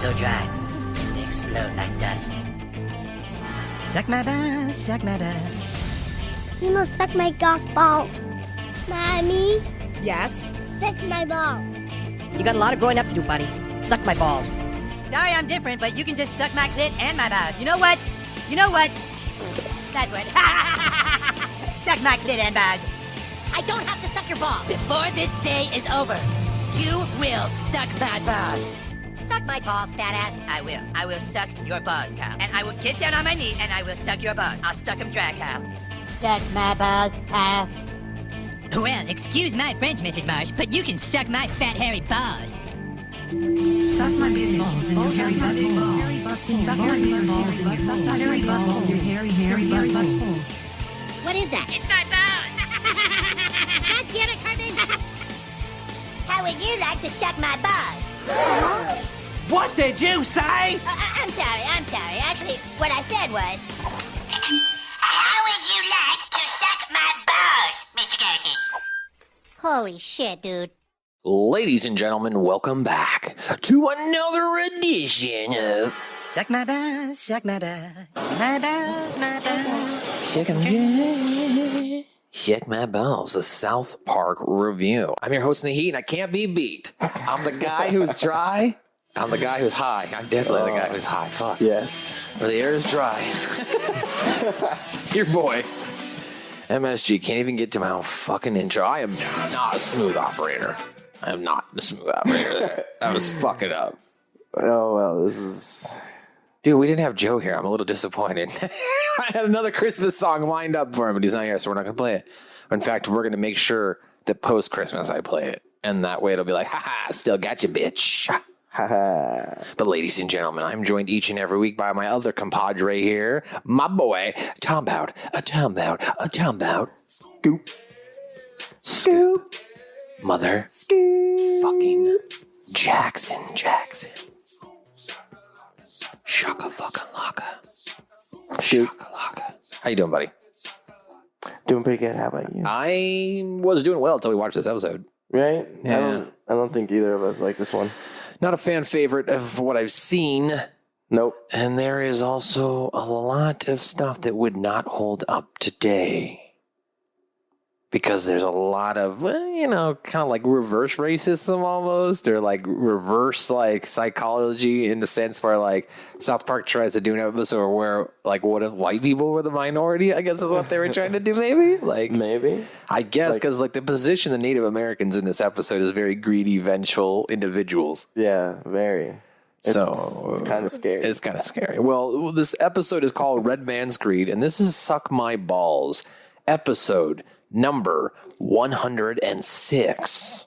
so dry, they explode like dust. Suck my balls, suck my balls. You must suck my golf balls. Mommy, Yes? suck my balls. You got a lot of growing up to do, buddy. Suck my balls. Sorry I'm different, but you can just suck my clit and my balls. You know what? You know what? That's what. Suck my clit and balls. I don't have to suck your balls. Before this day is over, you will suck my balls. Suck my balls, fat ass. I will. I will suck your balls, Kyle. And I will get down on my knee and I will suck your balls. I'll suck them dry, Kyle. Suck my balls, Kyle. Well, excuse my French, Mrs. Marsh, but you can suck my fat, hairy balls. Suck my big balls in your hairy butthole. Suck my big balls in your hairy butthole. Your hairy butthole. What is that? It's my balls. God damn it, Carmen! How would you like to suck my balls? What did you say? I'm sorry. Actually, what I said was... How would you like to suck my balls, Mr. Darcy? Holy shit, dude. Ladies and gentlemen, welcome back to another edition of Suck my balls, suck my balls. My balls, my balls. Check My Balls, a South Park review. I'm your host in the heat, and I can't be beat. I'm the guy who's dry. I'm the guy who's high. I'm definitely the guy who's high. Fuck. Yes. Where the air is dry. Your boy, MSG, can't even get to my own fucking intro. I am not a smooth operator. I am not a smooth operator there. I was fucking up. Oh, well, this is... Dude, we didn't have Joe here. I'm a little disappointed. I had another Christmas song lined up for him, but he's not here, so we're not going to play it. In fact, we're going to make sure that post-Christmas I play it. And that way it'll be like, ha-ha, still got you, bitch. Haha. But ladies and gentlemen, I'm joined each and every week by my other compadre here, my boy, Tom Bout. Scoop. Scoop. Mother. Scoop. Fucking Jackson. Shaka fucking laka. Scoop. Shaka laka. How you doing, buddy? Doing pretty good. How about you? I was doing well until we watched this episode. Right? Yeah. I don't think either of us like this one. Not a fan favorite of what I've seen. Nope. And there is also a lot of stuff that would not hold up today. Because there's a lot of, kind of like reverse racism almost, or like reverse like psychology in the sense where like South Park tries to do an episode where like what if white people were the minority? I guess is what they were trying to do, maybe. Like Maybe. I guess because like the position of Native Americans in this episode is very greedy, vengeful individuals. Yeah, very. It's kind of scary. It's kind of scary. Well, this episode is called Red Man's Greed, and this is Suck My Balls, episode number 106.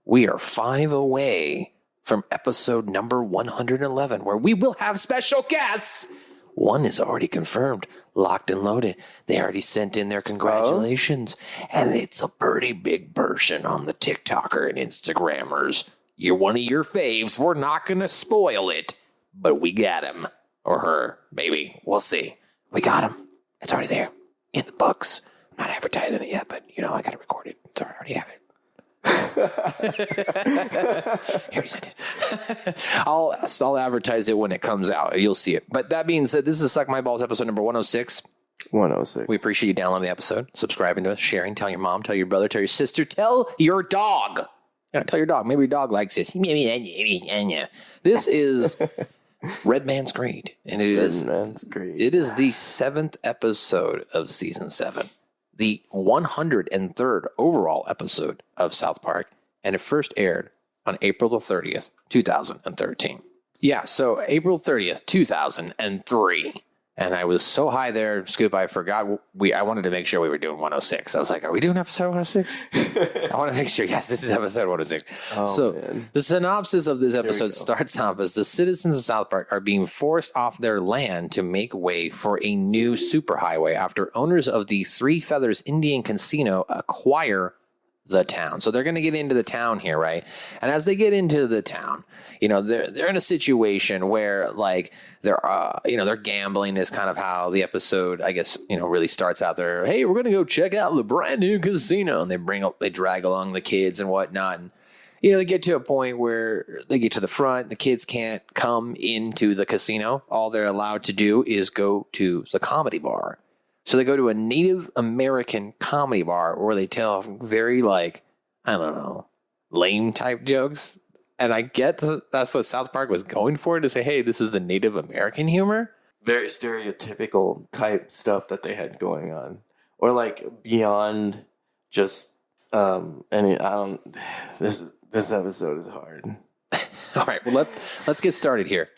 We are 5 away from episode number 111, where we will have special guests. One is already confirmed, locked and loaded. They already sent in their congratulations, and it's a pretty big person on the TikToker and Instagrammers. You're one of your faves. We're not going to spoil it, but we got him. Or her, maybe. We'll see. We got him. It's already there in the books. I'm not advertising it yet, but, I got to record it. So I already have it. Here he sent it. I'll advertise it when it comes out. You'll see it. But that being said, this is Suck My Balls episode number 106. 106. We appreciate you downloading the episode, subscribing to us, sharing, tell your mom, tell your brother, tell your sister, tell your dog. Yeah, tell your dog. Maybe your dog likes this. This is Red Man's Greed. And it is the 7th episode of season 7. The 103rd overall episode of South Park, and it first aired on April the 30th, 2013. Yeah, so April 30th, 2003. And I was so high there, Scoop, I forgot. I wanted to make sure we were doing 106. I was like, are we doing episode 106? I want to make sure, yes, this is episode 106. Man. The synopsis of this episode starts off as the citizens of South Park are being forced off their land to make way for a new superhighway after owners of the Three Feathers Indian Casino acquire the town. So they're going to get into the town here, right? And as they get into the town, they're in a situation where like they're gambling is kind of how the episode, I guess, really starts out there. Hey, we're going to go check out the brand new casino. And they drag along the kids and whatnot. And, they get to a point where they get to the front. The kids can't come into the casino. All they're allowed to do is go to the comedy bar. So they go to a Native American comedy bar where they tell very, like, I don't know, lame type jokes. And I get that's what South Park was going for, to say, hey, this is the Native American humor. Very stereotypical type stuff that they had going on. Or like beyond just this episode is hard. All right, well let's get started here.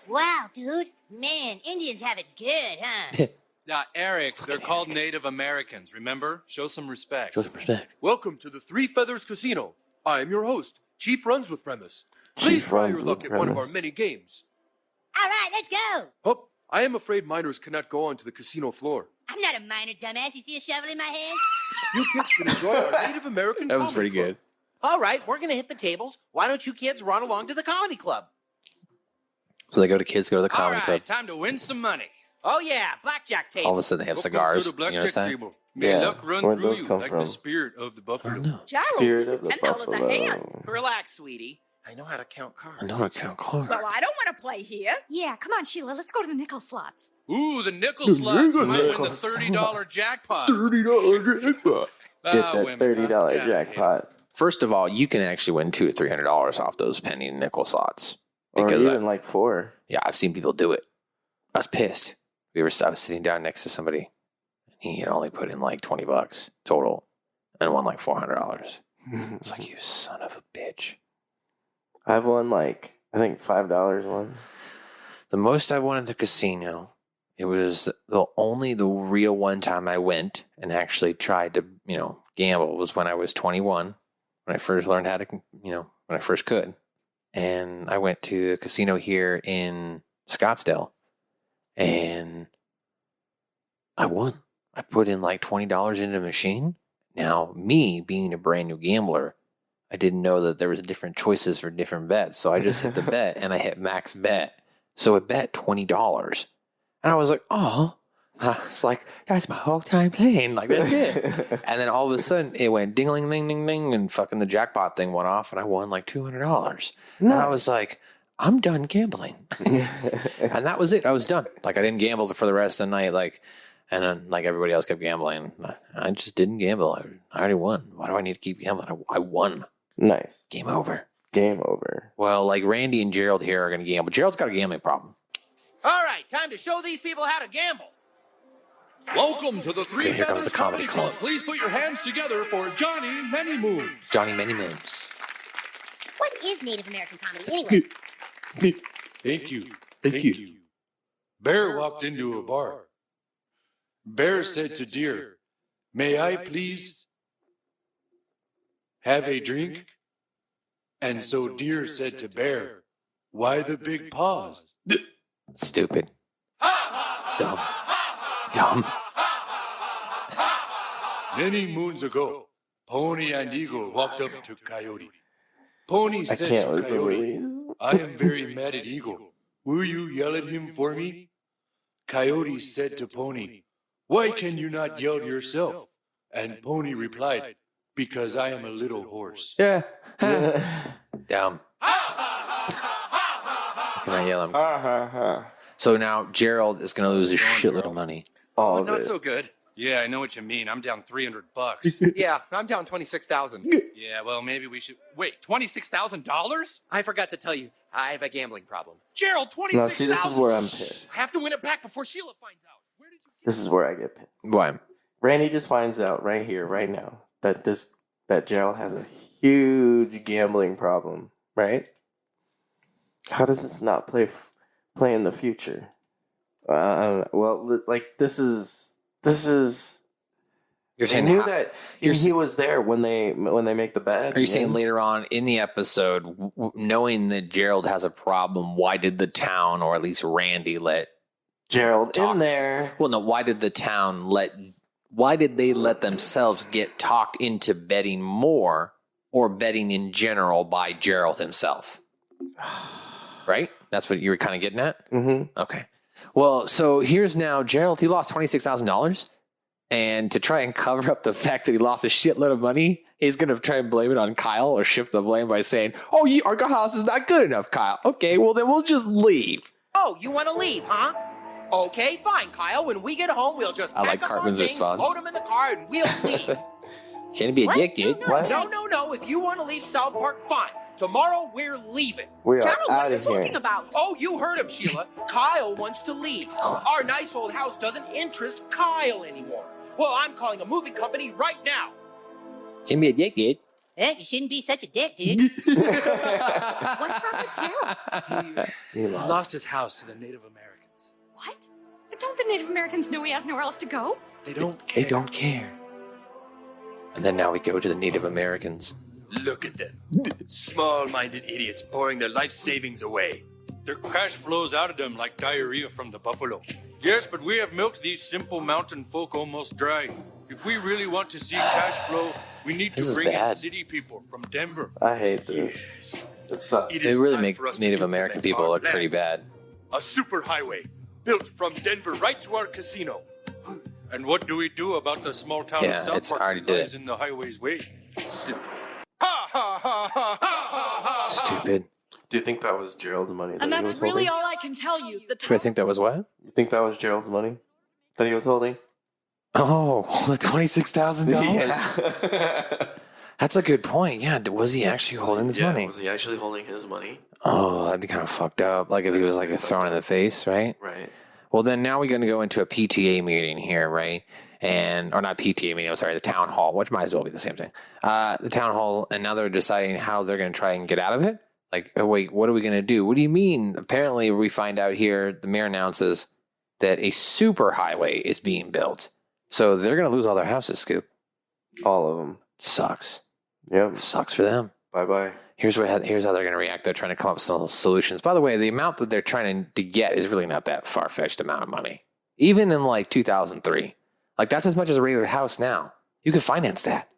Wow, dude. Man, Indians have it good, huh? Now, Eric, they're called Native Americans, remember? Show some respect. Show some respect. Welcome to the Three Feathers Casino. I am your host, Chief Runs with Premise. Please try your luck at one of our many games. All right, let's go. Oh, I am afraid minors cannot go onto the casino floor. I'm not a minor, dumbass. You see a shovel in my hand? You kids can enjoy our Native American That was comedy pretty club. good. All right, we're going to hit the tables. Why don't you kids run along to the comedy club? So they go to kids, go to the All comedy club. right, time to win some money. Oh, yeah, blackjack table. All of a sudden they have Welcome cigars. to the You blackjack understand? table. May Yeah, luck run where'd through those you come like from? the spirit of the buffalo. Gerald, Spirit this of is the $10 a hand. buffalo. Relax, sweetie. I know how to count cards. I know I count cards. Well, I don't want to play here. Yeah, come on, Sheila. Let's go to the nickel slots. Ooh, the nickel slots. You might win the nickel $30 jackpot. $30 jackpot. Get that women, $30 yeah, jackpot. First of all, you can actually win $200 to $300 off those penny nickel slots. Or Because even like 4. I've seen people do it. I was pissed. I was sitting down next to somebody, and he had only put in like $20 total, and won like $400. It's like, you son of a bitch. I've won like, I think $5 one. The most I won at the casino, it was the real one time I went and actually tried to, gamble, was when I was 21, when I first learned how to, when I first could. And I went to a casino here in Scottsdale, and I won. I put in like $20 into the machine. Now, me being a brand new gambler, I didn't know that there was different choices for different bets. So I just hit the bet, and I hit max bet. So it bet $20. And I was like, oh, it's like, that's my whole time playing. Like, that's it. And then all of a sudden it went ding-a-ling, ding-ding-ding, and fucking the jackpot thing went off, and I won like $200. Nice. And I was like, I'm done gambling. And that was it. I was done. Like, I didn't gamble for the rest of the night. Like, and then like everybody else kept gambling. I just didn't gamble. I already won. Why do I need to keep gambling? I won. Nice. Game over. Game over. Well, like Randy and Gerald here are going to gamble. Gerald's got a gambling problem. All right, time to show these people how to gamble. Welcome to the Three Okay, here comes Feathers the comedy club. Please put your hands together for Johnny Many Moons. Johnny Many Moons. What is Native American comedy anyway? Thank you. Thank you. Bear walked into a bar. Bear said to Deer, "May I please have a drink?" And so Deer said to Bear, "Why the big paws?" Stupid. Dumb. Dumb. Many moons ago, Pony and Eagle walked up to Coyote. Pony I said can't to listen to Coyote, these. "I am very mad at Eagle. Will you yell at him for me?" Coyote said to Pony, "Why can you not yell yourself?" And Pony replied, "Because I am a little horse." Yeah. Dumb. Can I yell him? So now Gerald is going to lose his shitload of money. All of Not it. so good. Yeah, I know what you mean. I'm down $300. Yeah, I'm down 26,000. Yeah, well, maybe we should wait. $26,000? I forgot to tell you, I have a gambling problem. Gerald, Now, see, this is 26,000. where I'm pissed. I have to win it back before Sheila finds out. Where did you get This is where I get pissed. Why? Randy just finds out right here, right now, that Gerald has a huge gambling problem, right? How does this not play in the future? Well, like this is. You're I saying knew how- that you're he was there when they make the bet. Are you saying later on in the episode, knowing that Gerald has a problem, why did the town, or at least Randy, let Gerald talk? in there? Well, no, why did they let themselves get talked into betting more or betting in general by Gerald himself? Right? That's what you were kind of getting at? Mm-hmm. Okay. Well, so here's now Gerald, he lost $26,000. And to try and cover up the fact that he lost a shitload of money, he's going to try and blame it on Kyle or shift the blame by saying, oh, our house is not good enough, Kyle. Okay, well, then we'll just leave. Oh, you want to leave, huh? Okay, fine, Kyle. When we get home, we'll just pack up our things, load them in the car, and we'll leave. Shouldn't be a dick, dude. No. If you want to leave South Park, fine. Tomorrow, we're leaving. We are Gerald, out what are you of here. talking about? Oh, you heard him, Sheila. Kyle wants to leave. Our nice old house doesn't interest Kyle anymore. Well, I'm calling a moving company right now. Shouldn't be a dick, dude. You shouldn't be such a dick, dude. What's wrong with Gerald? He Lost his house to the Native Americans. What? But don't the Native Americans know he has nowhere else to go? They don't care. They don't care. And then now we go to the Native Americans. Look at them. Small-minded idiots pouring their life savings away. Their cash flows out of them like diarrhea from the buffalo. Yes, but we have milked these simple mountain folk almost dry. If we really want to see cash flow, we need to bring in city people from Denver. I hate this. It sucks. They really make Native American people look pretty bad. A superhighway built from Denver right to our casino. And what do we do about the small town of South Park already that did lies it. in the highway's way? Simple. Stupid. Do you think that was Gerald's money that And he was that's really holding? all I can tell you. The Do I think that was what? You think that was Gerald's money that he was holding? Oh, the $26,000? Yes. That's a good point. Yeah, was he actually holding this money? Was he actually holding his money? Oh, that'd be kind of fucked up. Like if he was like thrown in the face, right? Right. Well, then now we're going to go into a PTA meeting here, right? Or not PTA meeting, I'm sorry, the town hall, which might as well be the same thing. The town hall, and now they're deciding how they're going to try and get out of it. Like, oh, wait, what are we going to do? What do you mean? Apparently, we find out here, the mayor announces that a super highway is being built. So they're going to lose all their houses, Scoop. All of them. Sucks. Yep. Sucks for them. Bye-bye. Here's how they're going to react. They're trying to come up with some solutions. By the way, the amount that they're trying to get is really not that far-fetched amount of money. Even in like 2003. Like that's as much as a regular house now. You can finance that.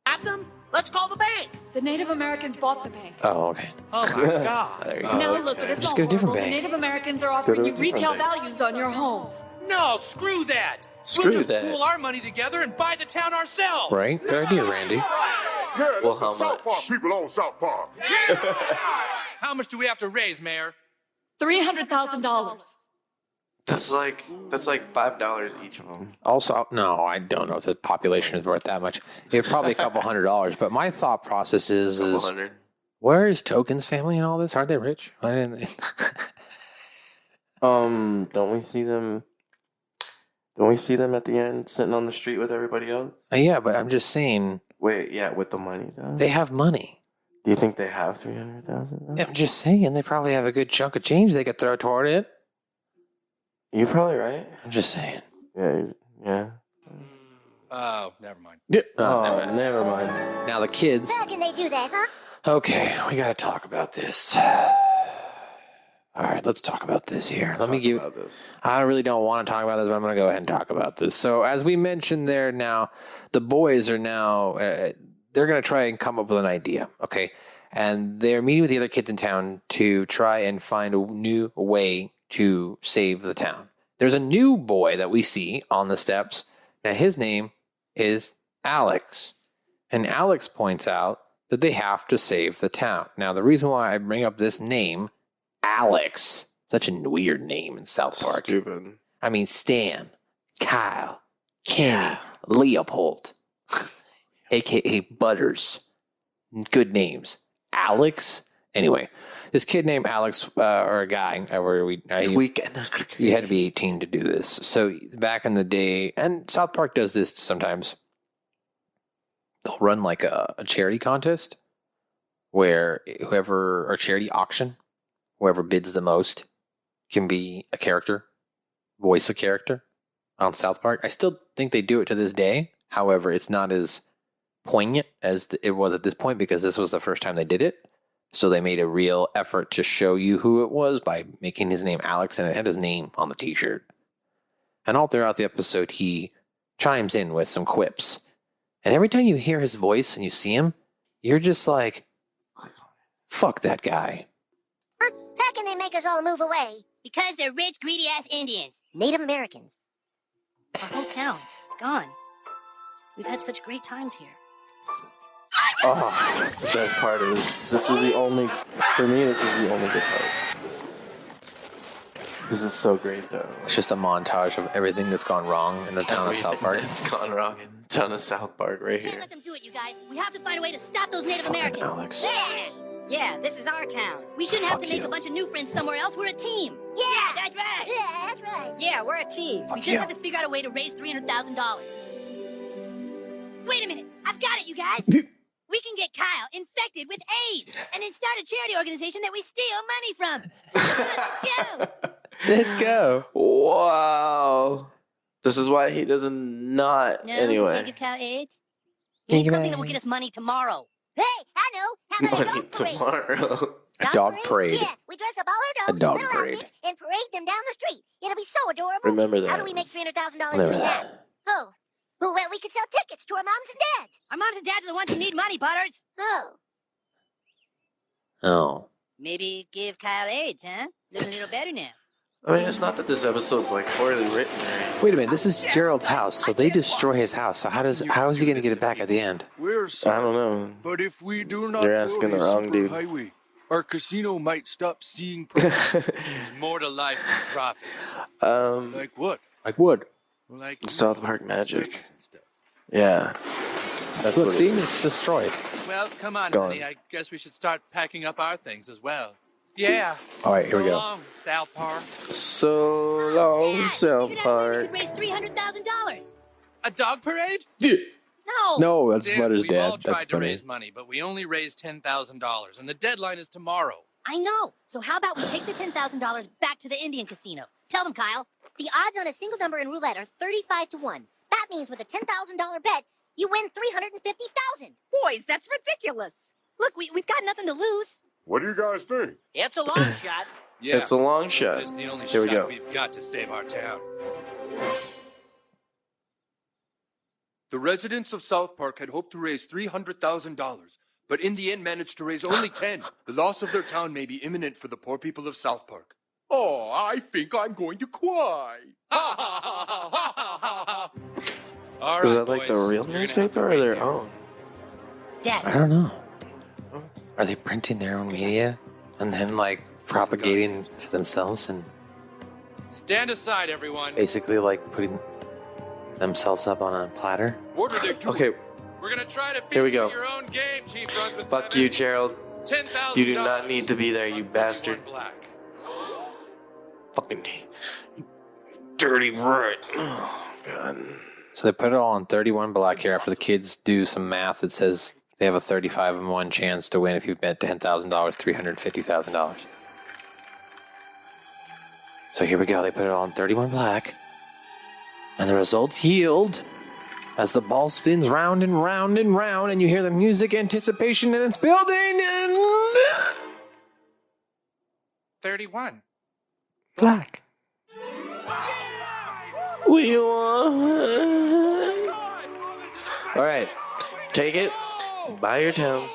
At them? Let's call the bank. The Native Americans bought the bank. Oh, okay. Oh, my God. There you go. Now look, it's Just all get a different horrible. The bank. Native Americans are offering you Get a different retail bank. values on your homes. No, screw that. Screw we'll just that. pool our money together and buy the town ourselves. Right? Good idea, Randy. Well, how much? People on South Park. How much do we have to raise, Mayor? $300,000. That's like $5 each of them. Also, no, I don't know if the population is worth that much. It's probably a couple $100. But my thought process is $100. where is Token's family in all this? Aren't they rich? Why didn't they? Don't we see them? Don't we see them at the end sitting on the street with everybody else? Yeah, but I'm just saying Wait, yeah, with the money though. they have money. Do you think they have 300,000? I'm just saying they probably have a good chunk of change they could throw toward it. You're probably right. I'm just saying. Yeah. Oh, never mind. Oh, never mind. Now the kids. How can they do that, huh? Okay, we got to talk about this. All right, let's talk about this here. Let me give. About this. I really don't want to talk about this, but I'm going to go ahead and talk about this. So, as we mentioned there, now the boys are now they're going to try and come up with an idea, okay? And they're meeting with the other kids in town to try and find a new way to save the town. There's a new boy that we see on the steps. Now, his name is Alex, and Alex points out that they have to save the town. Now, the reason why I bring up this name, Alex, such a weird name in South Park. Stupid. I mean, Stan, Kyle, Kenny, Leopold, a.k.a. Butters. Good names. Alex. Anyway, this kid named Alex, or a guy, where you had to be 18 to do this. So back in the day, and South Park does this sometimes, they'll run like a charity contest where or charity auction, whoever bids the most can be a character, voice a character on South Park. I still think they do it to this day. However, it's not as poignant as it was at this point because this was the first time they did it. So they made a real effort to show you who it was by making his name Alex, and it had his name on the t-shirt. And all throughout the episode, he chimes in with some quips. And every time you hear his voice and you see him, you're just like, fuck that guy. How can they make us all move away? Because they're rich, greedy-ass Indians. Native Americans. Our whole town, gone. We've had such great times here. Oh, the best part is, this is the only, for me, this is the only good part. This is so great, though. It's just a montage of everything that's gone wrong in the town of South Park. It's gone wrong in the town of South Park right Can't here. let them do it, you guys. We have to find a way to stop those Native Fucking Americans. Alex. Yeah, this is our town. We shouldn't have Fuck to make you. a bunch of new friends somewhere else. We're a team. Yeah, that's right. Yeah, that's right. Yeah, we're a team. We Fuck just you. have to figure out a way to raise $300,000. Wait a minute. I've got it, you guys. We can get Kyle infected with AIDS and then start a charity organization that we steal money from. Let's go. Let's go. Wow. This is why he doesn't not, No, anyway. can't give Kyle AIDS. We need something that will get us money tomorrow. Hey, I know. How about a Money dog parade? tomorrow. A dog parade. Yeah, we dress up all our dogs A dog in little parade. outfits and parade them down the street. It'll be so adorable. Remember that. How do we make $300,000 Remember doing that? that. Oh, well, we could sell tickets to our moms and dads. Our moms and dads are the ones who need money, Butters. Oh, Oh. Maybe give Kyle AIDS, huh? Looking a little better now. I mean, it's not that this episode's like poorly written or anything. Wait a minute. This is Gerald's house, so they destroy his house. So how is he going to get it back at the end? We're I sorry, don't know. but if we do not They're asking build the a wrong dude. superhighway, our casino might stop seeing profits. There's more to life than profits. Like what? Like wood. Like South Park magic. and stuff. Yeah. That's Look, what see, it is. it's destroyed. Well, come on, It's gone. honey. I guess we should start packing up our things as well. Yeah. All right, here we So go. long, South Park. So long, South Figured out a way Park. we could raise $300,000. A dog parade? No. No, that's Stan, Butter's we've all dad. tried That's to funny. raise money, but we only raised $10,000, and the deadline is tomorrow. I know. So how about we take the $10,000 back to the Indian casino? Tell them, Kyle. the odds on a single number in roulette are 35 to 1. That means with a $10,000 bet, you win $350,000. Boys, that's ridiculous. Look, we've got nothing to lose. What do you guys think? It's a long shot. Yeah. It's a long shot. It's the only Here we shot go. we've got to save our town. The residents of South Park had hoped to raise $300,000, but in the end managed to raise only 10. The loss of their town may be imminent for the poor people of South Park. Oh, I think I'm going to cry. All Is right, that like the boys, real you're gonna newspaper have or to their break own? I Dad, don't know. Are they printing their own media and then like propagating to themselves and it. Stand aside, everyone. basically like putting themselves up on a platter? What are they doing? Okay, We're gonna try to beat Here we you go. in your own game, Chief Runs with fuck Lemon. you, Gerald. $10,000. You do not need to be there, you on bastard. 31 Black. Fucking you dirty rat. Oh, God. So they put it all on 31 black here after the kids do some math that says they have a 35 and 1 chance to win if you bet $10,000, $350,000. So here we go. They put it all on 31 black. And the results yield as the ball spins round and round and round and you hear the music anticipation and it's building and 31. black. We won. All right, take it. Buy your town.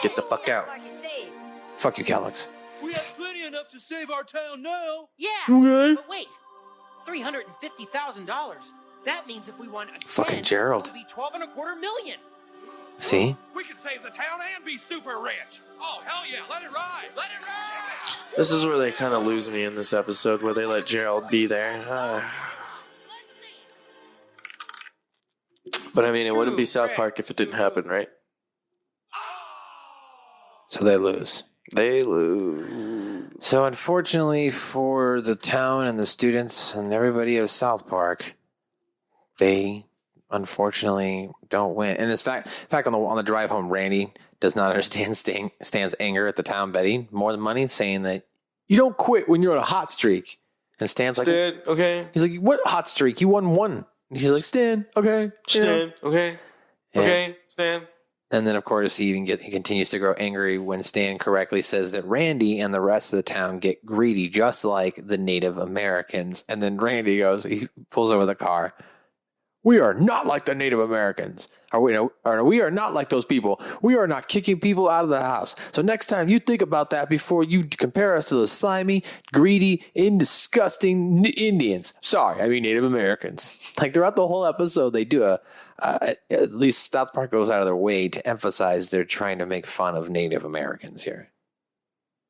Get the fuck out. Like you saved. Fuck you, Calyx. We have plenty enough to save our town now. yeah. Okay. But wait, $350,000. That means if we won again, Fucking Gerald. it would be 12.25 million. See? We can save the town and be super rich. Oh, hell yeah. Let it ride. Let it ride. This is where they kind of lose me in this episode, where they let Gerald be there. But I mean, it wouldn't be South Park if it didn't happen, right? So they lose. They lose. So unfortunately for the town and the students and everybody of South Park, they unfortunately don't win. And in fact, on the drive home, Randy does not understand Stan's anger at the town betting more than money, saying that you don't quit when you're on a hot streak. And Stan's like, Stan, okay. he's like, what hot streak? You won one. And he's like, Stan, okay, Stan, okay. Yeah. Okay, Stan. And then, of course, he continues to grow angry when Stan correctly says that Randy and the rest of the town get greedy, just like the Native Americans. And then Randy he pulls over the car. We are not like the Native Americans. Or we are not like those people. We are not kicking people out of the house. So next time you think about that before you compare us to those slimy, greedy, disgusting Indians. Sorry, I mean Native Americans. Like throughout the whole episode, they do at least South Park goes out of their way to emphasize they're trying to make fun of Native Americans here.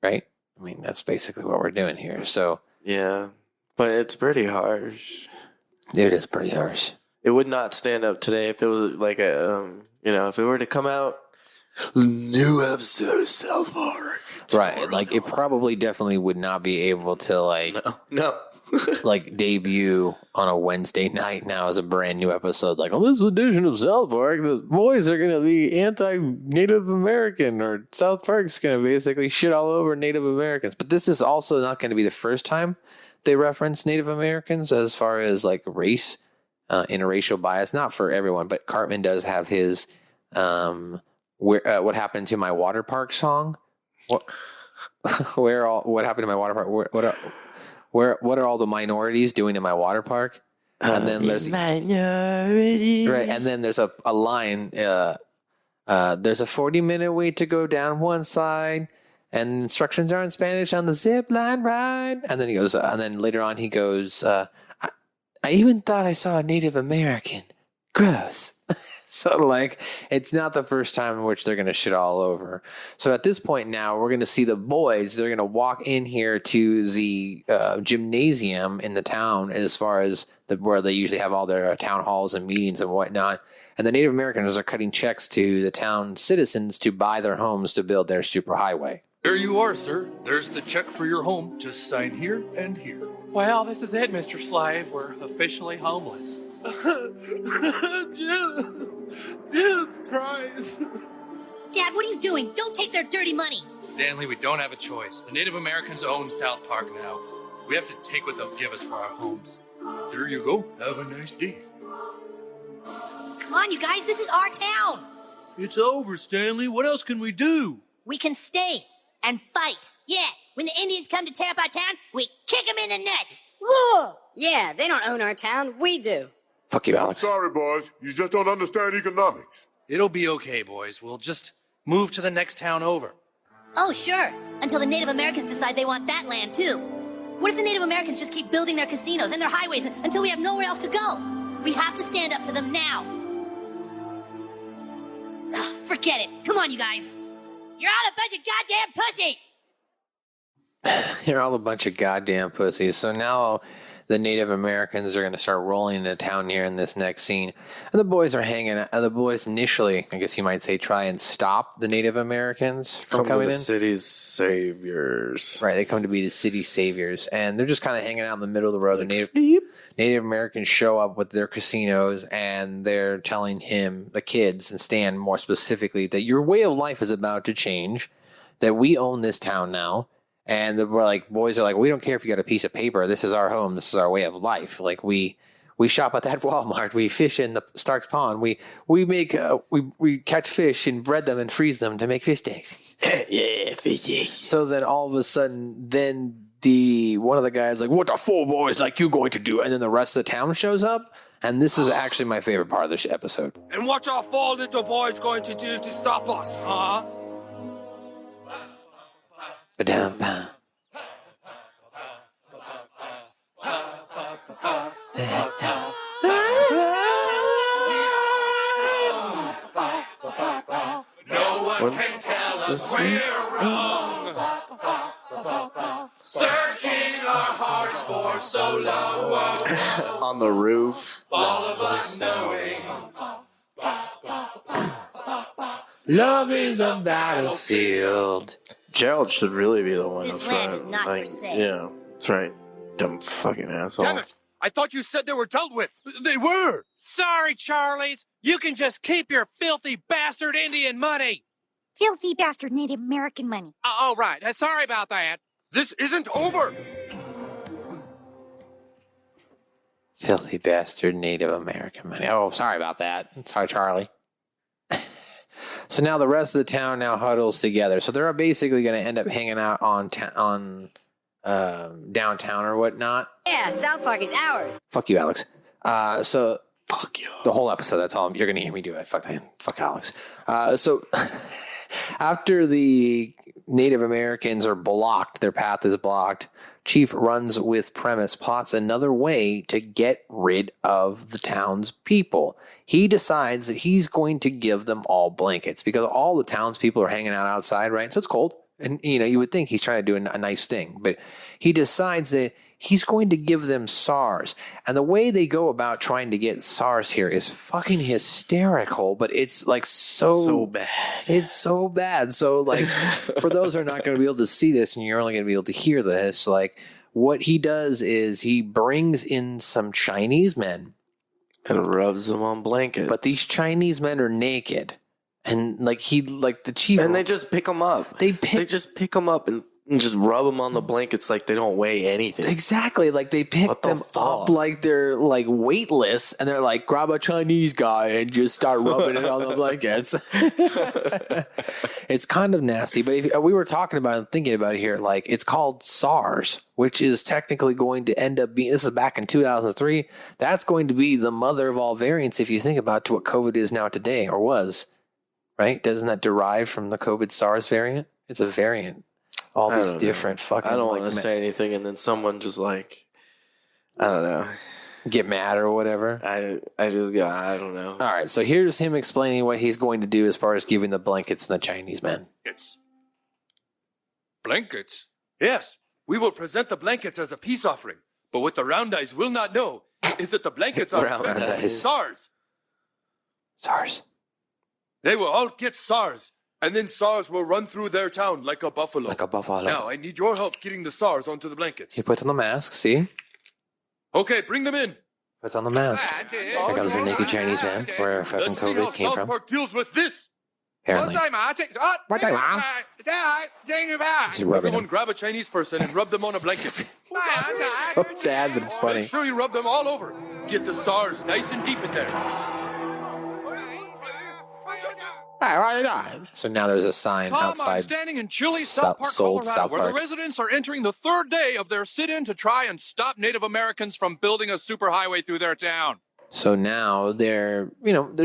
Right? I mean, that's basically what we're doing here. So yeah, but it's pretty harsh. It is pretty harsh. It would not stand up today if it was like a, if it were to come out, new episode of South Park. Right. Like, it probably definitely would not be able to, like, no. like, debut on a Wednesday night now as a brand new episode. Like, on this edition of South Park, the boys are going to be anti-Native American, or South Park's going to basically shit all over Native Americans. But this is also not going to be the first time they reference Native Americans as far as, like, race. Interracial bias, not for everyone, but Cartman does have his what happened to my water park song. What happened to my water park? What are all the minorities doing in my water park? And then there's minorities. Right, and then there's a line. There's a 40-minute wait to go down one side, and instructions are in Spanish on the zip line ride. And then he goes, and then later on he goes. I even thought I saw a Native American. Gross. So, like, it's not the first time in which they're going to shit all over. So at this point now, we're going to see the boys. They're going to walk in here to the gymnasium in the town, as far as where they usually have all their town halls and meetings and whatnot. And the Native Americans are cutting checks to the town citizens to buy their homes to build their superhighway. There you are, sir. There's the check for your home. Just sign here and here. Well, this is it, Mr. Slave. We're officially homeless. Jesus Christ. Dad, what are you doing? Don't take their dirty money. Stanley, we don't have a choice. The Native Americans own South Park now. We have to take what they'll give us for our homes. There you go. Have a nice day. Come on, you guys. This is our town. It's over, Stanley. What else can we do? We can stay and fight. Yeah, when the Indians come to tear up our town, we kick them in the nuts. Whoa! Yeah, they don't own our town. We do. Fuck you, Alex. Sorry, boys. You just don't understand economics. It'll be okay, boys. We'll just move to the next town over. Oh, sure. Until the Native Americans decide they want that land, too. What if the Native Americans just keep building their casinos and their highways until we have nowhere else to go? We have to stand up to them now. Ugh, forget it. Come on, you guys. You're all a bunch of goddamn pussies! You're all a bunch of goddamn pussies. So now the Native Americans are going to start rolling into town here in this next scene. And the boys are hanging out. The boys initially, I guess you might say, try and stop the Native Americans from coming in. The city's saviors. Right, they come to be the city saviors. And they're just kind of hanging out in the middle of the road. Like the Native Americans show up with their casinos, and they're telling him, the kids, and Stan more specifically, that your way of life is about to change, that we own this town now. And we're like, boys are like, we don't care if you got a piece of paper. This is our home. This is our way of life. Like, we shop at that Walmart. We fish in the Stark's Pond. We make we catch fish and bread them and freeze them to make fish sticks. Yeah, fishy. So then all of a sudden, then one of the guys like, what the four boys like you going to do? And then the rest of the town shows up. And this is actually my favorite part of this episode. And what are four little boys going to do to stop us, huh? Ba-dum-bum. No one can tell us we're wrong. Searching our hearts for so long. On the roof. All of us knowing. Love is a battlefield. Gerald should really be the one This up land front. is not for sale. Yeah, that's right. Dumb fucking asshole. Damn it! I thought you said they were dealt with. They were! Sorry, Charlies. You can just keep your filthy bastard Indian money. Filthy bastard Native American money. Oh, right. Sorry about that. This isn't over. Filthy bastard Native American money. Oh, sorry about that. Sorry, Charlie. So now the rest of the town now huddles together. So they're basically going to end up hanging out on downtown or whatnot. Yeah, South Park is ours. Fuck you, Alex. So Fuck you. The whole episode, that's all you're going to hear me do it. Fuck that. Fuck Alex. So after the Native Americans are blocked, their path is blocked, Chief runs with premise, plots another way to get rid of the town's people. He decides that he's going to give them all blankets because all the townspeople are hanging out outside, right? So it's cold. And, you would think he's trying to do a nice thing. But he decides that he's going to give them SARS. And the way they go about trying to get SARS here is fucking hysterical, but it's like so bad. It's so bad. So like for those who are not going to be able to see this and you're only going to be able to hear this, like what he does is he brings in some Chinese men and rubs them on blankets. But these Chinese men are naked. And like the chief, and they just pick them up. They just pick them up and just rub them on the blankets like they don't weigh anything. Exactly, like they pick them up like they're like weightless, and they're like, grab a Chinese guy and just start rubbing it on the blankets. It's kind of nasty, but if we were talking about and thinking about it here, like it's called SARS, which is technically going to end up being. This is back in 2003. That's going to be the mother of all variants if you think about to what COVID is now today, or was. Right? Doesn't that derive from the COVID SARS variant? It's a variant. All these different fucking. I don't want to say anything, and then someone just like, I don't know, get mad or whatever. I just go, I don't know. All right, so here's him explaining what he's going to do as far as giving the blankets and the Chinese men. Blankets? Yes, we will present the blankets as a peace offering. But what the round eyes will not know is that the blankets are SARS. SARS. They will all get SARS, and then SARS will run through their town like a buffalo. Like a buffalo. Now, I need your help getting the SARS onto the blankets. He puts on the mask, see? Okay, bring them in. Puts on the mask. Here comes the naked Chinese man where fucking Let's see COVID how came South from. Park deals with this. Apparently. He's rubbing Everyone him. grab a Chinese person and rub them on a blanket. So bad, but it's funny. Make sure you rub them all over. Get the SARS nice and deep in there. So now there's a sign Tom, I'm outside. standing in chilly South Park, sold Colorado, South where the Park. residents are entering the third day of their sit-in to try and stop Native Americans from building a superhighway through their town. So now they're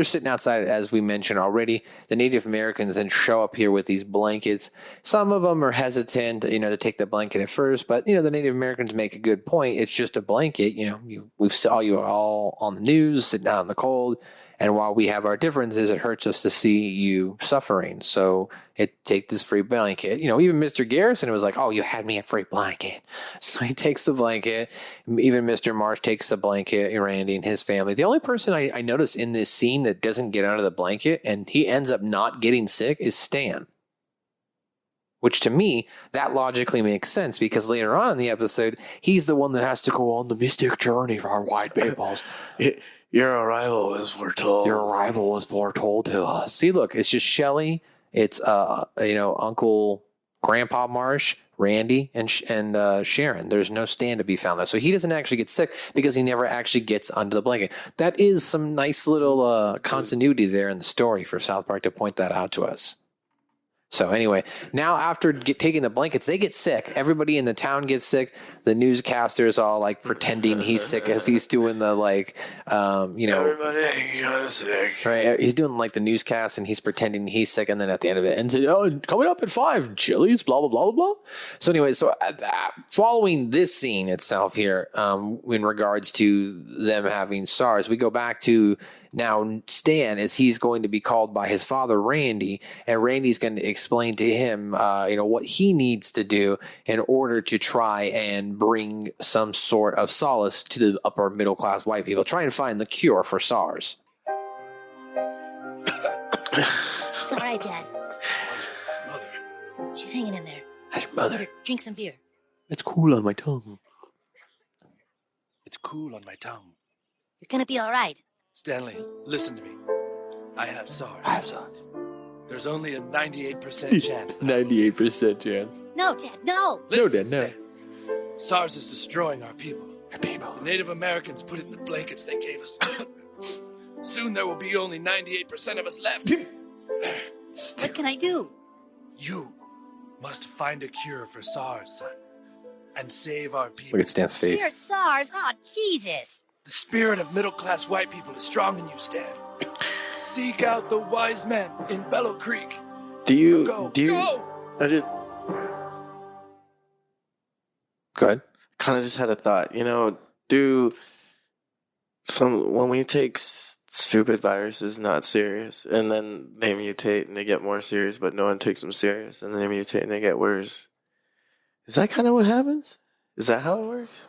sitting outside, as we mentioned already. The Native Americans then show up here with these blankets. Some of them are hesitant, to take the blanket at first, but the Native Americans make a good point. It's just a blanket. We saw you all on the news, sitting out in the cold. And while we have our differences, it hurts us to see you suffering. So take this free blanket. Even Mr. Garrison was like, oh, you had me a free blanket. So he takes the blanket. Even Mr. Marsh takes the blanket, Randy and his family. The only person I notice in this scene that doesn't get out of the blanket and he ends up not getting sick is Stan. Which to me, that logically makes sense because later on in the episode, he's the one that has to go on the mystic journey for our white peoples. Your arrival was foretold. Your arrival was foretold to us. See, look, it's just Shelly. It's Uncle Grandpa Marsh, Randy, and Sharon. There's no Stan to be found there, so he doesn't actually get sick because he never actually gets under the blanket. That is some nice little continuity there in the story for South Park to point that out to us. So anyway, now after taking the blankets, they get sick. Everybody in the town gets sick. The newscaster is all like pretending he's sick as he's doing the everybody got sick. Right, he's doing like the newscast and he's pretending he's sick, and then at the end of it, and said, "Oh, coming up at 5, Chili's, blah blah blah blah blah." So anyway, following this scene itself here, in regards to them having SARS, we go back to. Now, Stan, as he's going to be called by his father, Randy, and Randy's going to explain to him, what he needs to do in order to try and bring some sort of solace to the upper middle class white people. Try and find the cure for SARS. It's all right, Dad. Mother. She's hanging in there. That's your mother. Here, drink some beer. It's cool on my tongue. It's cool on my tongue. You're gonna be all right. Stanley, listen to me. I have SARS. I have SARS. There's only a 98% chance. 98% chance. No, Dad, no. No, Dad, no. Stan. SARS is destroying our people. Our people. The Native Americans put it in the blankets they gave us. Soon there will be only 98% of us left. What can I do? You must find a cure for SARS, son, and save our people. Look at Stan's face. You're SARS. Oh, Jesus. The spirit of middle-class white people is strong in you, Stan. Seek out the wise men in Bellow Creek. Go. I just Go ahead. kind of just had a thought. When we take stupid viruses not serious, and then they mutate and they get more serious, but no one takes them serious, and then they mutate and they get worse. Is that kind of what happens? Is that how it works?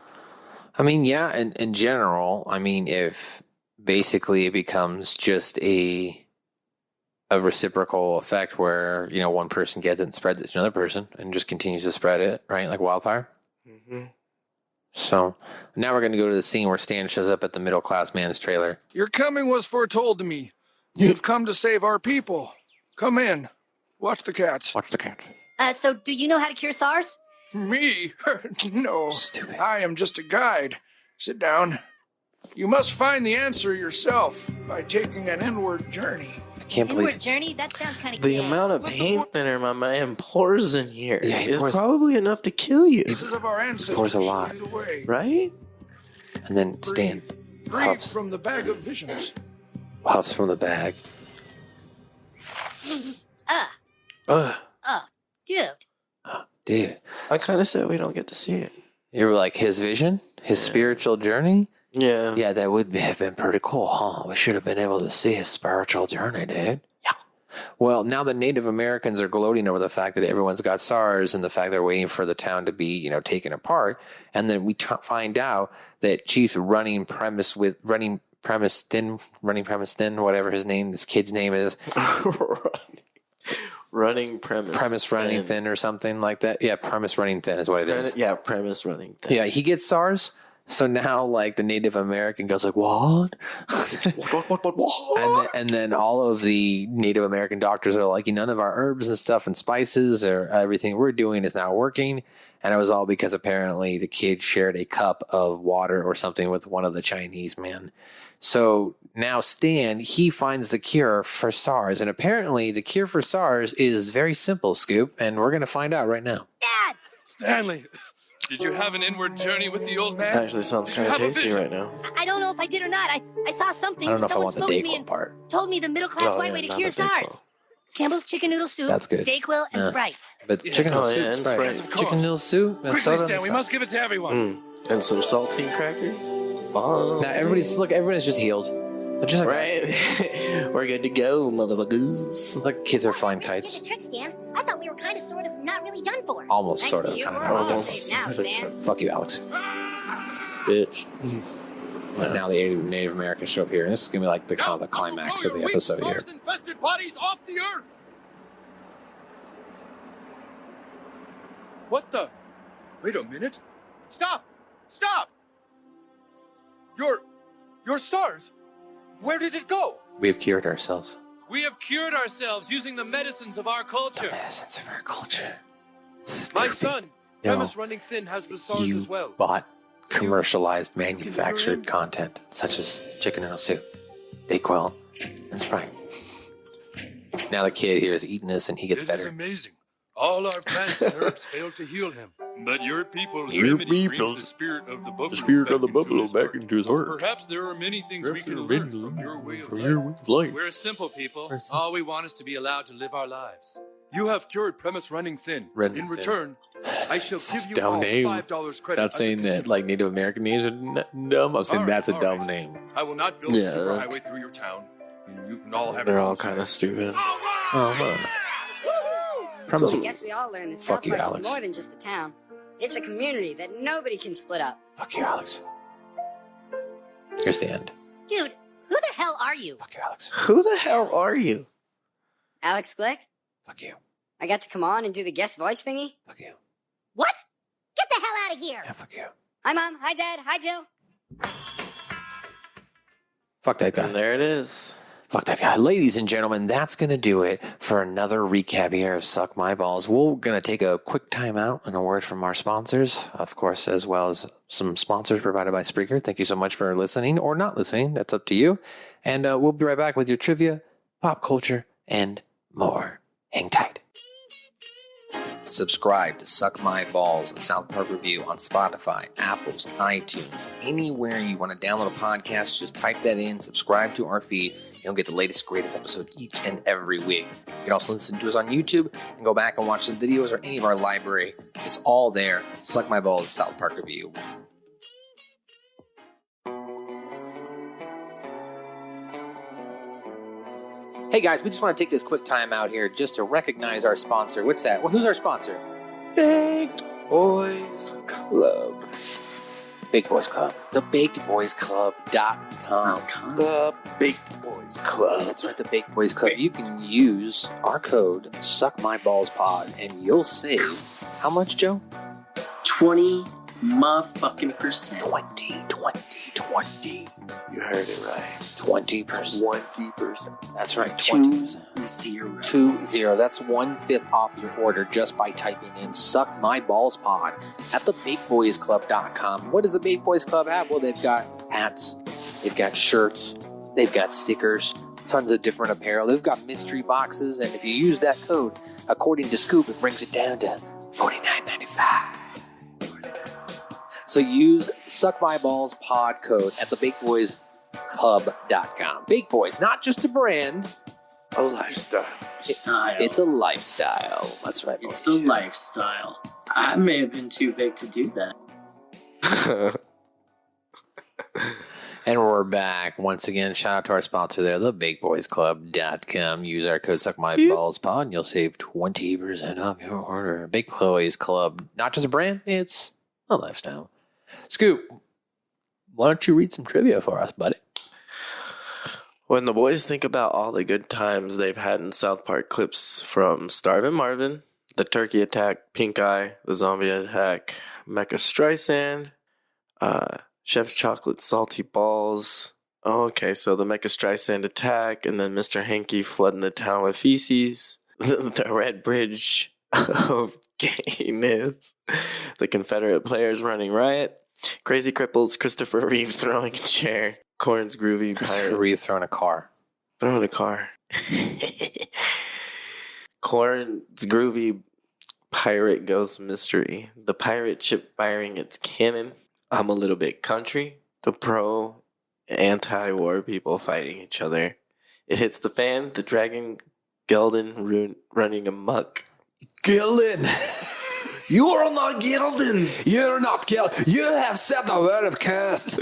I mean, yeah, in general, I mean, if basically it becomes just a reciprocal effect where, one person gets it and spreads it to another person and just continues to spread it, right? Like wildfire. Mm-hmm. So now we're going to go to the scene where Stan shows up at the middle class man's trailer. Your coming was foretold to me. You've come to save our people. Come in. Watch the cats. Watch the cats. So do you know how to cure SARS? Me? No. Stupid. I am just a guide. Sit down. You must find the answer yourself by taking an inward journey. I can't believe Inward journey? That sounds kind of The amount of pain thinner my man pours in here is pours- probably enough to kill you, Pieces of our ancestors pours a lot. showed the way. right? And then Stan Breathe huffs from the bag of visions. from the bag. Dude. Dude, I kind of said we don't get to see it. you were like his vision, his spiritual journey. Yeah. Yeah, that would have been pretty cool, huh? We should have been able to see his spiritual journey, dude. Yeah. Well, now the Native Americans are gloating over the fact that everyone's got SARS and the fact they're waiting for the town to be, taken apart. And then we find out that Chief's running premise thin, whatever his name, this kid's name is. Running premise. Premise running thin or something like that. Yeah, premise running thin is what it is. Yeah, premise running thin. Yeah, he gets SARS. So now, like, the Native American goes like, what? What? And then all of the Native American doctors are like, none of our herbs and stuff and spices or everything we're doing is now working. And it was all because apparently the kid shared a cup of water or something with one of the Chinese men. So now Stan, he finds the cure for SARS. And apparently the cure for SARS is very simple, Scoop. And we're going to find out right now. Dad! Stanley, did you have an inward journey with the old man? Actually sounds kind of tasty right now. I don't know if I did or not. I saw something. I don't know if I Someone want the spoke to me Dayquil and part. told me the middle-class white way to not cure the Dayquil. SARS. Campbell's chicken noodle soup, That's good. Dayquil, and Sprite. But chicken noodle soup, and Sprite. Sprite. Yes, of course. Chicken noodle soup and Quickly, soda. Stan, and we stuff. must give it to everyone. And some saltine crackers. Bomb. Now everybody's just healed. They're just like, Right? We're good to go, motherfuckers. like kids are flying It's kites. a trick, Stan. I thought we were kind of, sort of, not really done for. Almost, Thanks sort to of, you, kind we're of. all Almost. safe now, Stan. Fuck you, Alex. Bitch. But now the Native Americans show up here, and this is gonna be like the kind of the climax of the episode here. Infested bodies off the earth. What the? Wait a minute. Stop! Stop! Your SARS. Where did it go? We have cured ourselves. We have cured ourselves using the medicines of our culture. Essence of our culture. My Stupid. son, No. Premise Running Thin, has the SARS You as well. bought commercialized, manufactured content such as chicken noodle soup, Dayquil, and Sprite. Now the kid here is eating this, and he gets It is better. amazing. All our plants and herbs failed to heal him. But your people's Your remedy brings people's- the spirit of the buffalo, The spirit of the back into buffalo his back heart. into his heart. Perhaps there are many things we can learn from your way of life. life. We're a simple people. We're simple. All we want is to be allowed to live our lives. You have cured Premise Running Thin. Running In Thin. return, I shall It's give a you dumb all name. $5 credit. Not saying under that consider- like Native American names are dumb. I'm saying All right, that's a all dumb right. name. I will not build Yeah, a superhighway that's- through your town. And you can all have They're your all own kind of say. stupid. Oh, whatever. Premise- I guess we all learned that Fuck South you, Park Alex. is more than just a town. It's a community that nobody can split up. Fuck you, Alex. Here's the end. Dude, who the hell are you? Fuck you, Alex. Who the hell are you? Alex Glick, Fuck you. I got to come on and do the guest voice thingy. Fuck you. What? Get the hell out of here. Yeah, fuck you. Hi, Mom. Hi, Dad. Hi, Jill. Fuck that guy. And there it is. Fuck that guy. Ladies and gentlemen, that's going to do it for another recap here of Suck My Balls. We're going to take a quick time out and a word from our sponsors, of course, as well as some sponsors provided by Spreaker. Thank you so much for listening or not listening. That's up to you. And we'll be right back with your trivia, pop culture, and more. Hang tight. subscribe to Suck My Balls, a South Park review on Spotify, Apple's, iTunes, anywhere you want to download a podcast, just type that in, subscribe to our feed. You'll get the latest, greatest episode each and every week. You can also listen to us on YouTube and go back and watch some videos or any of our library. It's all there. Suck My Balls, South Park review. Hey guys, we just want to take this quick time out here just to recognize our sponsor. What's that? Well, who's our sponsor? Baked Boys Club. Baked Boys Club. TheBakedBoysClub.com. The Baked Boys Club. That's right, the Baked Boys Club. You can use our code SuckMyBallsPod and you'll save how much, Joe? 20 motherfucking percent. 20. You heard it right. 20%. 20%. That's right, 20%. 20. That's 1/5 off your order just by typing in Suck My Balls Pod at thebakedboysclub.com. What does the Baked Boys Club have? Well, they've got hats, they've got shirts, they've got stickers, tons of different apparel. They've got mystery boxes, and if you use that code, according to Scoop, it brings it down to $49.95. So use Suck My Balls Pod code at thebakedboysclub.com. Baked Boys, not just a brand, a lifestyle. It's a lifestyle. That's right. It's a lifestyle. I may have been too big to do that. And we're back once again. Shout out to our sponsor there, thebakedboysclub.com. Use our code SuckMyBallsPod and you'll save 20% off your order. Baked Boys Club, not just a brand, it's a lifestyle. Scoop, why don't you read some trivia for us, buddy? When the boys think about all the good times they've had in South Park, clips from Starvin' Marvin, the turkey attack, Pink Eye, the zombie attack, Mecha Streisand, Chef's Chocolate Salty Balls. Oh, okay, so the Mecha Streisand attack, and then Mr. Hanky flooding the town with feces, the Red Bridge of gayness, the Confederate players running riot, Crazy Cripples, Christopher Reeve throwing a chair, Corn's groovy Christopher Reeve throwing a car. Corn's groovy pirate ghost mystery, the pirate ship firing its cannon, I'm a little bit country, the pro anti-war people fighting each other. It hits the fan, the dragon Gelden running amok. Gelden! You are not Gelden! You're not Gelden! You have said the word of curse!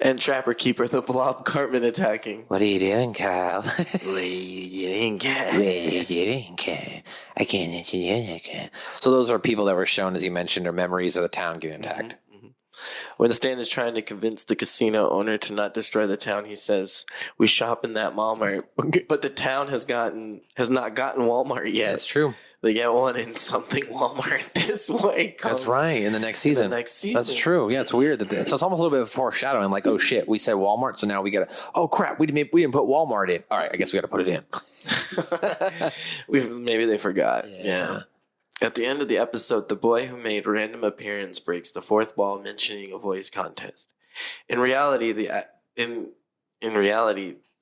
And Trapper Keeper the Blob Cartman attacking. What are you doing, Kyle? What are you doing, Kyle? I can't let you do that, Kyle. So those are people that were shown, as you mentioned, are memories of the town getting attacked. Mm-hmm. When Stan is trying to convince the casino owner to not destroy the town, he says, "We shop in that Walmart, but the town has not gotten Walmart yet." That's true. They get one in something Walmart this way. That's right. In the next season. That's true. Yeah, it's weird. So it's almost a little bit of foreshadowing. Like, oh shit, we said Walmart, so now we got to. Oh crap, we didn't put Walmart in. All right, I guess we got to put it in. Maybe they forgot. Yeah. At the end of the episode, the boy who made random appearance breaks the fourth wall, mentioning a voice contest. In reality,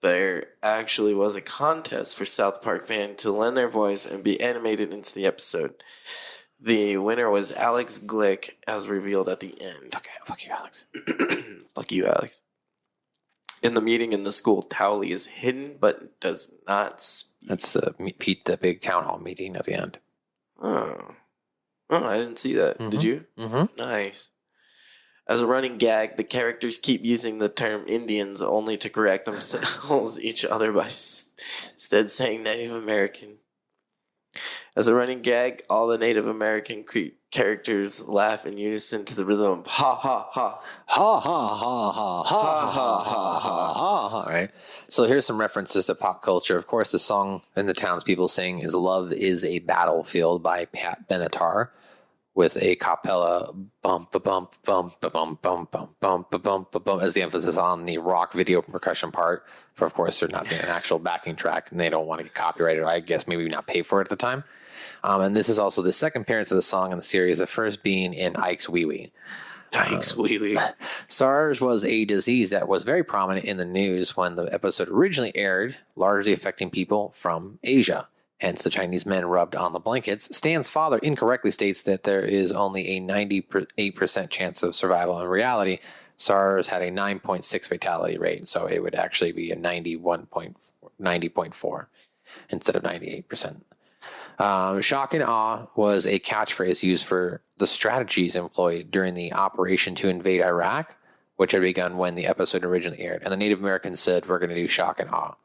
there actually was a contest for South Park fans to lend their voice and be animated into the episode. The winner was Alex Glick, as revealed at the end. Okay, fuck you, Alex. Fuck you, Alex. In the meeting in the school, Towley is hidden but does not speak. That's the big town hall meeting at the end. Oh, I didn't see that. Mm-hmm. Did you? Mm-hmm. Nice. As a running gag, the characters keep using the term Indians only to correct themselves each other by instead saying Native American. As a running gag, all the Native American characters laugh in unison to the rhythm of ha ha ha. Ha ha ha ha ha ha ha ha ha. Right? So here's some references to pop culture. Of course, the song and the townspeople sing is "Love is a Battlefield" by Pat Benatar, with a cappella bump bump bump bump bump bump bump bump bump as the emphasis on the rock video percussion part. For of course, there not being an actual backing track, and they don't want to get copyrighted. I guess maybe not pay for it at the time. And this is also the second appearance of the song in the series, the first being in Ike's Wee Wee. Ike's Wee Wee. SARS was a disease that was very prominent in the news when the episode originally aired, largely affecting people from Asia. hence the Chinese men rubbed on the blankets. Stan's father incorrectly states that there is only a 98% chance of survival. In reality, SARS had a 9.6 fatality rate, so it would actually be a 90.4 instead of 98%. Shock and awe was a catchphrase used for the strategies employed during the operation to invade Iraq, which had begun when the episode originally aired. And the Native Americans said, we're going to do shock and awe.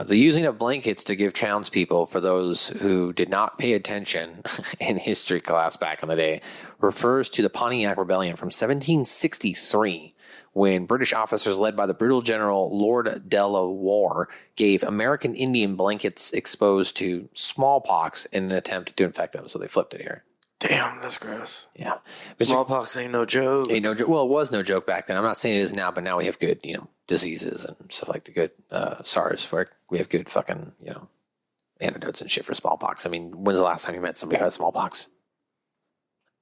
The using of blankets to give townspeople, for those who did not pay attention in history class back in the day, refers to the Pontiac Rebellion from 1763, when British officers led by the brutal General Lord Delaware gave American Indian blankets exposed to smallpox in an attempt to infect them. So they flipped it here. Damn, that's gross. Yeah. Smallpox ain't no joke. Ain't no joke. Well, it was no joke back then. I'm not saying it is now, but now we have good, diseases and stuff like the good SARS, where we have good fucking, antidotes and shit for smallpox. I mean, when's the last time you met somebody who had smallpox?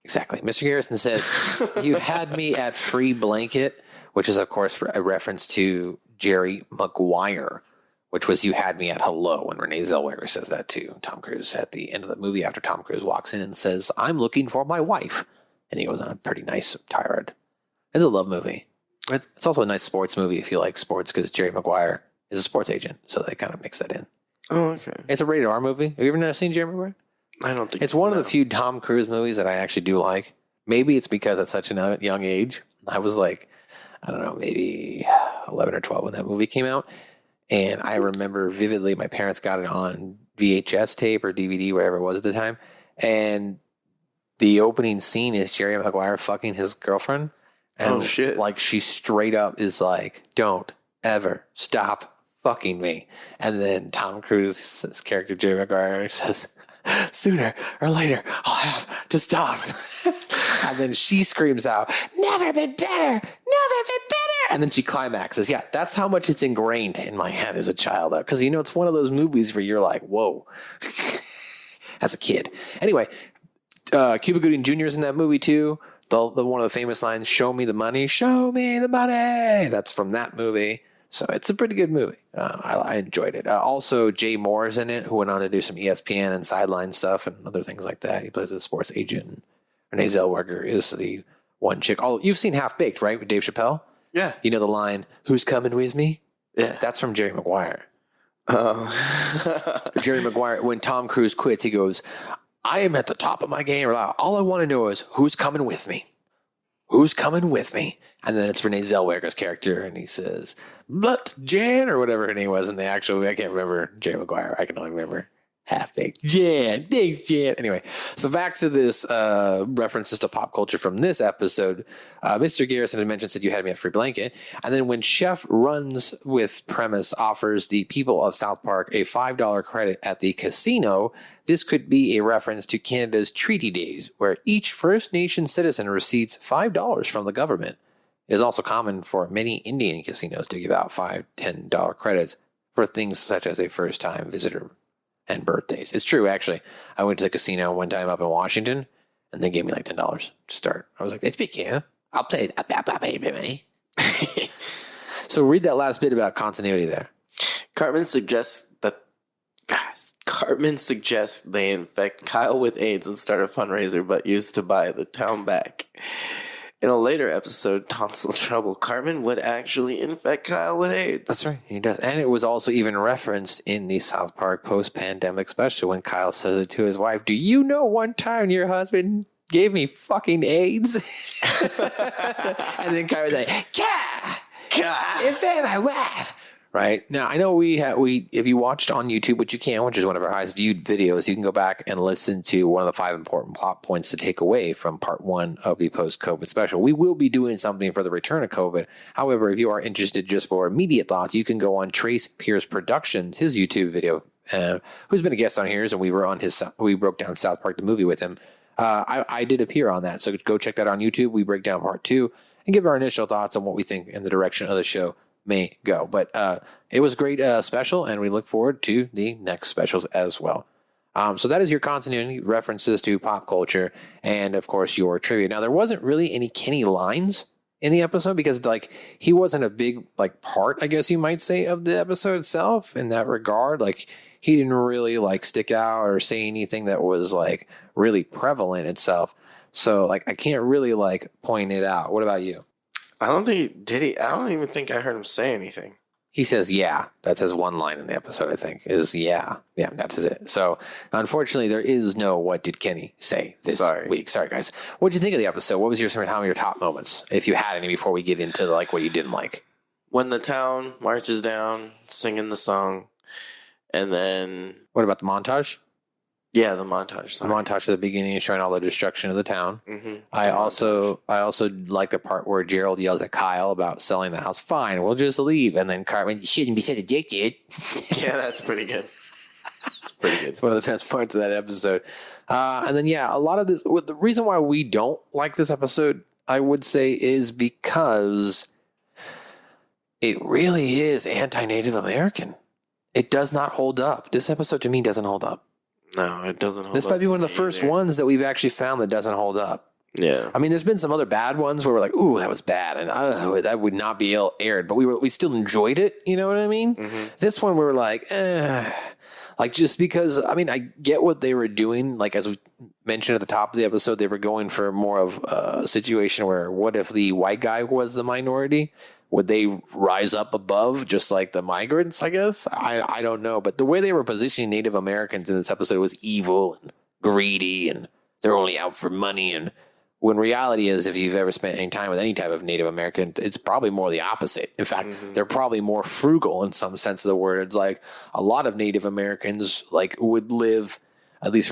Exactly. Mr. Garrison says, you had me at free blanket, which is, of course, a reference to Jerry Maguire, which was you had me at hello, when Renee Zellweger says that to Tom Cruise at the end of the movie after Tom Cruise walks in and says, I'm looking for my wife. And he goes on a pretty nice tirade. It's a love movie. It's also a nice sports movie if you like sports, because Jerry Maguire is a sports agent, so they kind of mix that in. Oh, okay. It's a rated R movie. Have you ever seen Jerry Maguire? I don't think it's one of the few Tom Cruise movies that I actually do like. Maybe it's because at such a young age. I was like, I don't know, maybe 11 or 12 when that movie came out. And I remember vividly my parents got it on VHS tape or DVD, whatever it was at the time. And the opening scene is Jerry Maguire fucking his girlfriend. And shit. Like, she straight up is like, don't ever stop fucking me. And then Tom Cruise's character, Jerry Maguire, says, sooner or later, I'll have to stop. And then she screams out, never been better, never been better. And then she climaxes. Yeah, that's how much it's ingrained in my head as a child. Because, it's one of those movies where you're like, whoa, as a kid. Anyway, Cuba Gooding Jr. is in that movie too. The one of the famous lines, show me the money, show me the money. That's from that movie. So it's a pretty good movie. I enjoyed it. Also, Jay Moore is in it, who went on to do some ESPN and sideline stuff and other things like that. He plays a sports agent. Renee Zellweger is the one chick. Oh, you've seen Half Baked, right, with Dave Chappelle? Yeah. You know the line, who's coming with me? Yeah. That's from Jerry Maguire. Jerry Maguire, when Tom Cruise quits, he goes, I am at the top of my game. All I want to know is who's coming with me? Who's coming with me? And then it's Renee Zellweger's character, and he says, but Jan, or whatever her name was in the actual, I can't remember Jerry Maguire. I can only remember Half-Baked. Jan. Thanks, Jan. Anyway, so back to this references to pop culture from this episode. Mr. Garrison had mentioned, said you had me a free blanket. And then when Chef Runs with Premise offers the people of South Park a $5 credit at the casino, this could be a reference to Canada's Treaty Days, where each First Nation citizen receives $5 from the government. It is also common for many Indian casinos to give out $5, $10 credits for things such as a first-time visitor and birthdays. It's true, actually. I went to the casino one time up in Washington, and they gave me like $10 to start. I was like, that's big, yeah. I'll pay money. So read that last bit about continuity there. Cartman suggests they infect Kyle with AIDS and start a fundraiser, but used to buy the town back. In a later episode, Tonsil Trouble, Cartman would actually infect Kyle with AIDS. That's right, he does. And it was also even referenced in the South Park post-pandemic special when Kyle says it to his wife, do you know one time your husband gave me fucking AIDS? And then Kyle was like, infect my wife. Right now, I know we if you watched on YouTube, which you can, which is one of our highest viewed videos, you can go back and listen to one of the 5 important plot points to take away from part 1 of the post-COVID special. We will be doing something for the return of COVID. However, if you are interested just for immediate thoughts, you can go on Trace Pierce Productions, his YouTube video, who's been a guest on here, and we broke down South Park the movie with him. I did appear on that, so go check that out on YouTube. We break down part 2 and give our initial thoughts on what we think in the direction of the show may go. But it was a great special, and we look forward to the next specials as well. So that is your continuity, references to pop culture, and of course your trivia. Now, there wasn't really any Kenny lines in the episode because like he wasn't a big like part, I guess you might say, of the episode itself in that regard. Like he didn't really like stick out or say anything that was like really prevalent itself. So like I can't really like point it out. What about you? I don't think did he. I don't even think I heard him say anything. He says, yeah. That's his one line in the episode, I think, is yeah. Yeah, that's it. So, unfortunately, there is no what did Kenny say this week. Sorry, guys. What did you think of the episode? What was your top moments, if you had any, before we get into like what you didn't like? When the town marches down, singing the song, and then... What about the montage? Yeah, the montage. The montage at the beginning is showing all the destruction of the town. Mm-hmm. I also like the part where Gerald yells at Kyle about selling the house. Fine, we'll just leave. And then Cartman, you shouldn't be such a dick, dude. Yeah, that's pretty good. It's one of the best parts of that episode. And then, yeah, a lot of this, the reason why we don't like this episode, I would say, is because it really is anti-Native American. It does not hold up. This episode, to me, doesn't hold up. No, it doesn't hold up. This might be one of the first ones that we've actually found that doesn't hold up. Yeah. I mean, there's been some other bad ones where we're like, ooh, that was bad. And that would not be aired. But we still enjoyed it. You know what I mean? Mm-hmm. This one, we were like, Like, just because, I mean, I get what they were doing. Like, as we mentioned at the top of the episode, they were going for more of a situation where what if the white guy was the minority? Would they rise up above just like the migrants, I guess? I don't know. But the way they were positioning Native Americans in this episode was evil and greedy, and they're only out for money. And when reality is, if you've ever spent any time with any type of Native American, it's probably more the opposite. In fact, they're probably more frugal in some sense of the word. It's like a lot of Native Americans like would live, at least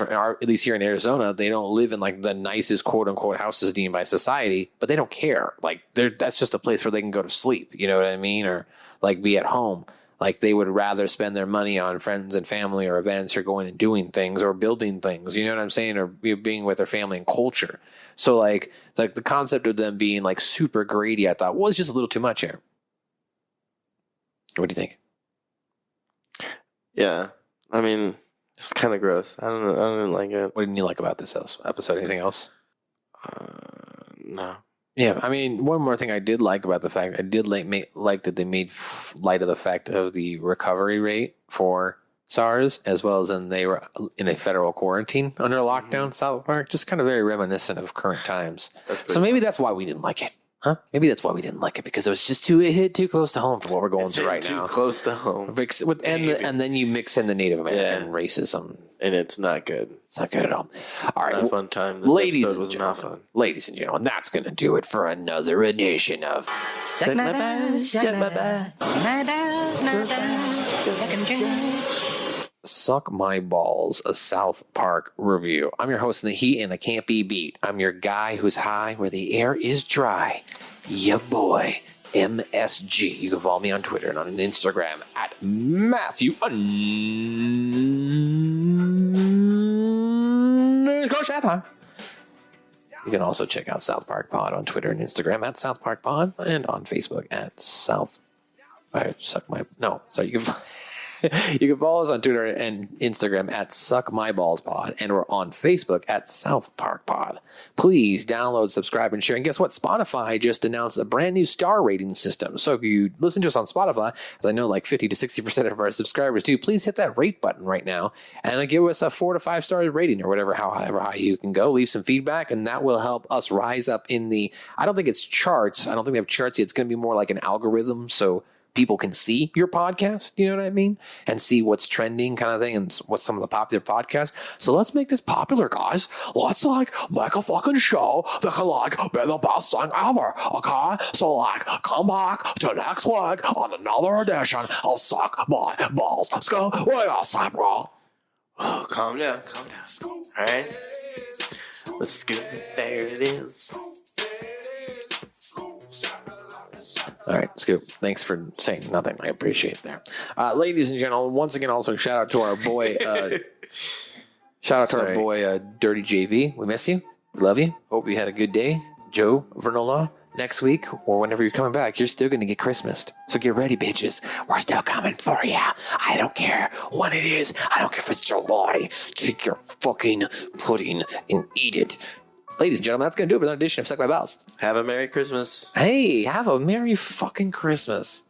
here in Arizona, they don't live in like the nicest quote unquote houses deemed by society, but they don't care. Like that's just a place where they can go to sleep. You know what I mean? Or like be at home. Like they would rather spend their money on friends and family or events or going and doing things or building things. You know what I'm saying? Or being with their family and culture. So like the concept of them being like super greedy, I thought was just a little too much here. What do you think? Yeah, I mean, it's kind of gross. I don't know. I don't like it. What didn't you like about this episode? Anything else? No. Yeah, I mean, one more thing I did like about the fact, I did like that they made light of the fact of the recovery rate for SARS, as well as they were in a federal quarantine under lockdown, South Park. Just kind of very reminiscent of current times. So maybe that's why we didn't like it. Huh? Maybe that's why we didn't like it, because it was just it hit too close to home for what we're going through right now. Too close to home. And then you mix in the Native American racism. And it's not good. It's not good at all. All right. Not a fun time. This episode was not fun. Ladies and gentlemen, that's going to do it for another edition of Suck my balls, suck my balls, my balls, my balls, suck 'em dry. Suck My Balls, a South Park review. I'm your host in the heat and the can't be beat. I'm your guy who's high where the air is dry. Ya boy, MSG. You can follow me on Twitter and on Instagram at Matthew _Shepard. You can also check out South Park Pod on Twitter and Instagram at South Park Pod, and on Facebook at you can follow us on Twitter and Instagram at Suck My Balls Pod, and we're on Facebook at South Park Pod. Please download, subscribe, and share. And guess what? Spotify just announced a brand new star rating system. So if you listen to us on Spotify, as I know like 50 to 60% of our subscribers do, please hit that rate button right now and give us a 4 to 5 star rating or however high you can go. Leave some feedback, and that will help us rise up in the, I don't think it's charts. I don't think they have charts yet. It's going to be more like an algorithm. So people can see your podcast, you know what I mean? And see what's trending kind of thing and what's some of the popular podcasts. So let's make this popular, guys. Let's make a fucking show that can be the best thing ever, okay? So come back to next week on another edition of Suck My Balls. Let's go. What else, bro? Oh, calm down. All right? Let's scoop it. There it is. All right, Scoop. Thanks for saying nothing. I appreciate that. Ladies and gentlemen, once again, also shout out to our boy, Dirty JV. We miss you. We love you. Hope you had a good day. Joe Vernola, next week or whenever you're coming back, you're still going to get Christmased. So get ready, bitches. We're still coming for you. I don't care what it is. I don't care if it's July. Take your fucking pudding and eat it. Ladies and gentlemen, that's going to do it for another edition of Suck My Balls. Have a Merry Christmas. Hey, have a Merry fucking Christmas.